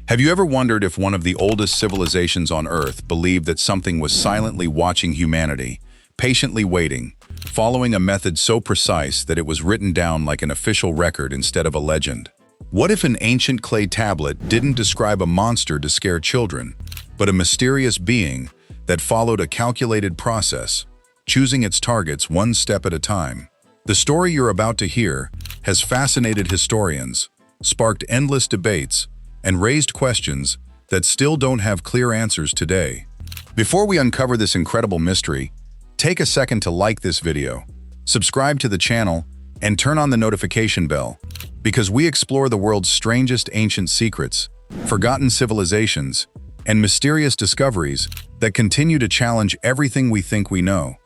Have you ever wondered if one of the oldest civilizations on Earth believed that something was silently watching humanity, patiently waiting, following a method so precise that it was written down like an official record instead of a legend? What if an ancient clay tablet didn't describe a monster to scare children, but a mysterious being that followed a calculated process, choosing its targets one step at a time? The story you're about to hear has fascinated historians, sparked endless debates, and raised questions that still don't have clear answers today. Before we uncover this incredible mystery, take a second to like this video, subscribe to the channel, and turn on the notification bell, because we explore the world's strangest ancient secrets, forgotten civilizations, and mysterious discoveries that continue to challenge everything we think we know.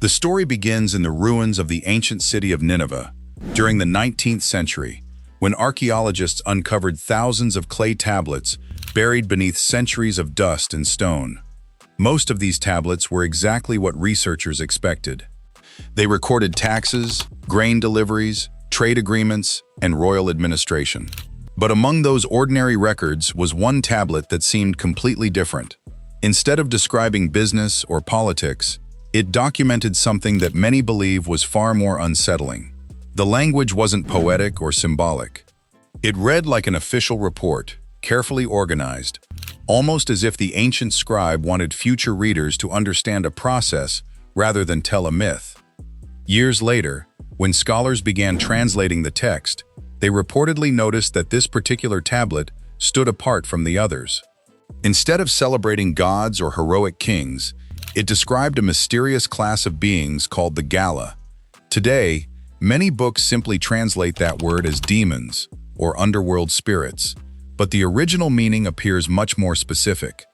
The story begins in the ruins of the ancient city of Nineveh during the 19th century, when archaeologists uncovered thousands of clay tablets buried beneath centuries of dust and stone. Most of these tablets were exactly what researchers expected. They recorded taxes, grain deliveries, trade agreements, and royal administration. But among those ordinary records was one tablet that seemed completely different. Instead of describing business or politics, it documented something that many believe was far more unsettling. The language wasn't poetic or symbolic. It read like an official report, carefully organized, almost as if the ancient scribe wanted future readers to understand a process rather than tell a myth. Years later, when scholars began translating the text, they reportedly noticed that this particular tablet stood apart from the others. Instead of celebrating gods or heroic kings, it described a mysterious class of beings called the Gala. Today, many books simply translate that word as demons or underworld spirits, but the original meaning appears much more specific.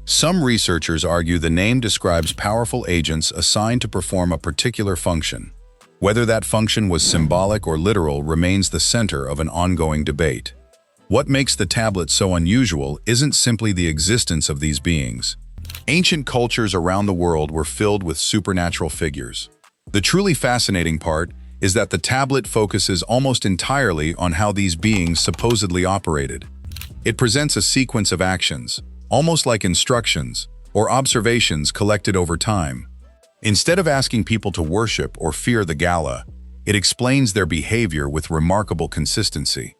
Some researchers argue the name describes powerful agents assigned to perform a particular function. Whether that function was symbolic or literal remains the center of an ongoing debate. What makes the tablet so unusual isn't simply the existence of these beings. Ancient cultures around the world were filled with supernatural figures. The truly fascinating part is that the tablet focuses almost entirely on how these beings supposedly operated. It presents a sequence of actions, almost like instructions or observations collected over time. Instead of asking people to worship or fear the Gala, it explains their behavior with remarkable consistency.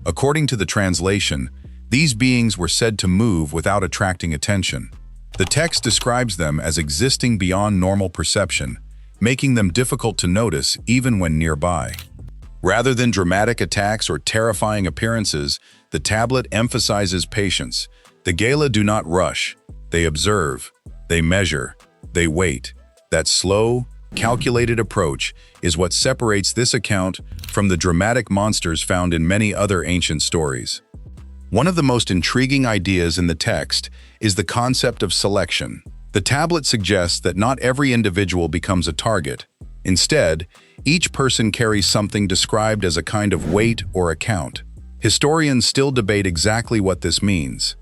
According to the translation, these beings were said to move without attracting attention. The text describes them as existing beyond normal perception, making them difficult to notice even when nearby. Rather than dramatic attacks or terrifying appearances, the tablet emphasizes patience. The Gala do not rush. They observe, they measure, they wait. That slow, calculated approach is what separates this account from the dramatic monsters found in many other ancient stories. One of the most intriguing ideas in the text is the concept of selection. The tablet suggests that not every individual becomes a target. Instead, each person carries something described as a kind of weight or account. Historians still debate exactly what this means.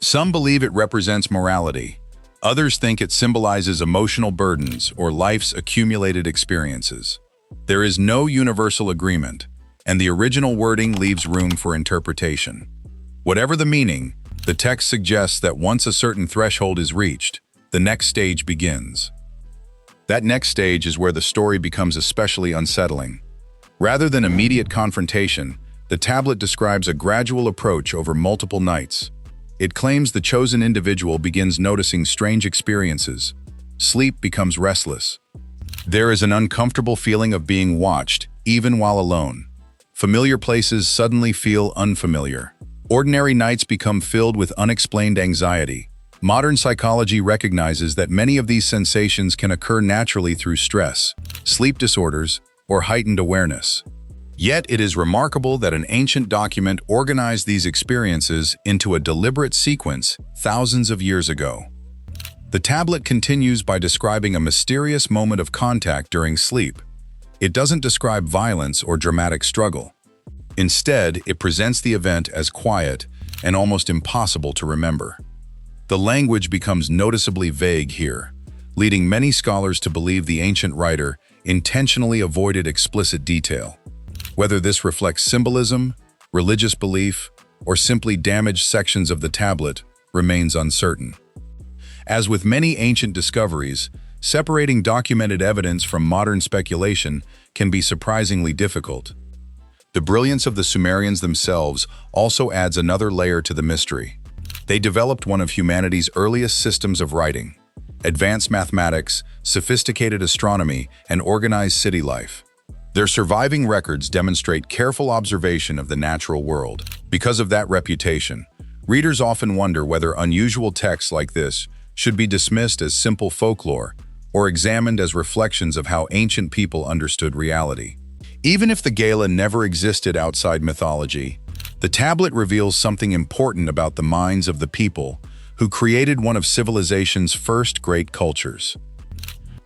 Some believe it represents morality. Others think it symbolizes emotional burdens or life's accumulated experiences. There is no universal agreement, and the original wording leaves room for interpretation. Whatever the meaning, the text suggests that once a certain threshold is reached, the next stage begins. That next stage is where the story becomes especially unsettling. Rather than immediate confrontation, the tablet describes a gradual approach over multiple nights. It claims the chosen individual begins noticing strange experiences. Sleep becomes restless. There is an uncomfortable feeling of being watched, even while alone. Familiar places suddenly feel unfamiliar. Ordinary nights become filled with unexplained anxiety. Modern psychology recognizes that many of these sensations can occur naturally through stress, sleep disorders, or heightened awareness. Yet it is remarkable that an ancient document organized these experiences into a deliberate sequence thousands of years ago. The tablet continues by describing a mysterious moment of contact during sleep. It doesn't describe violence or dramatic struggle. Instead, it presents the event as quiet and almost impossible to remember. The language becomes noticeably vague here, leading many scholars to believe the ancient writer intentionally avoided explicit detail. Whether this reflects symbolism, religious belief, or simply damaged sections of the tablet remains uncertain. As with many ancient discoveries, separating documented evidence from modern speculation can be surprisingly difficult. The brilliance of the Sumerians themselves also adds another layer to the mystery. They developed one of humanity's earliest systems of writing, advanced mathematics, sophisticated astronomy, and organized city life. Their surviving records demonstrate careful observation of the natural world. Because of that reputation, readers often wonder whether unusual texts like this should be dismissed as simple folklore or examined as reflections of how ancient people understood reality. Even if the Gala never existed outside mythology, the tablet reveals something important about the minds of the people who created one of civilization's first great cultures.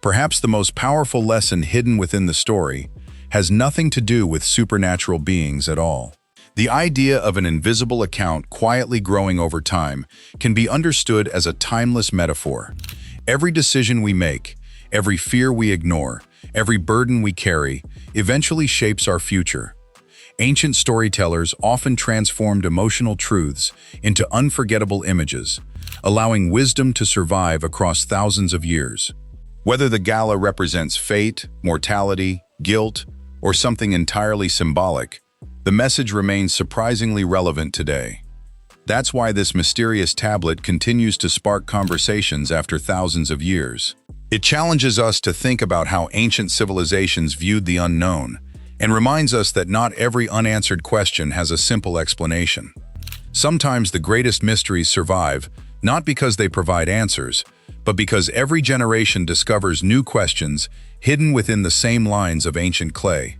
Perhaps the most powerful lesson hidden within the story has nothing to do with supernatural beings at all. The idea of an invisible account quietly growing over time can be understood as a timeless metaphor. Every decision we make, every fear we ignore, every burden we carry, eventually shapes our future. Ancient storytellers often transformed emotional truths into unforgettable images, allowing wisdom to survive across thousands of years. Whether the Gala represents fate, mortality, guilt, or something entirely symbolic, the message remains surprisingly relevant today. That's why this mysterious tablet continues to spark conversations after thousands of years. It challenges us to think about how ancient civilizations viewed the unknown, and reminds us that not every unanswered question has a simple explanation. Sometimes the greatest mysteries survive, not because they provide answers, but because every generation discovers new questions hidden within the same lines of ancient clay.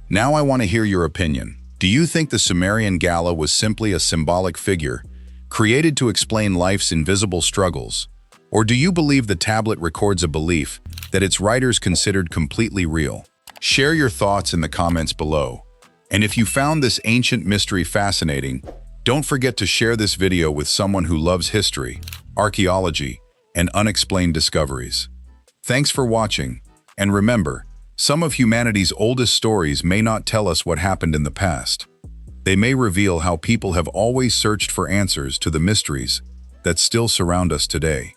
Now I want to hear your opinion. Do you think the Sumerian Gala was simply a symbolic figure, created to explain life's invisible struggles? Or do you believe the tablet records a belief that its writers considered completely real? Share your thoughts in the comments below. And if you found this ancient mystery fascinating, don't forget to share this video with someone who loves history, archaeology, and unexplained discoveries. Thanks for watching, and remember, some of humanity's oldest stories may not tell us what happened in the past. They may reveal how people have always searched for answers to the mysteries that still surround us today.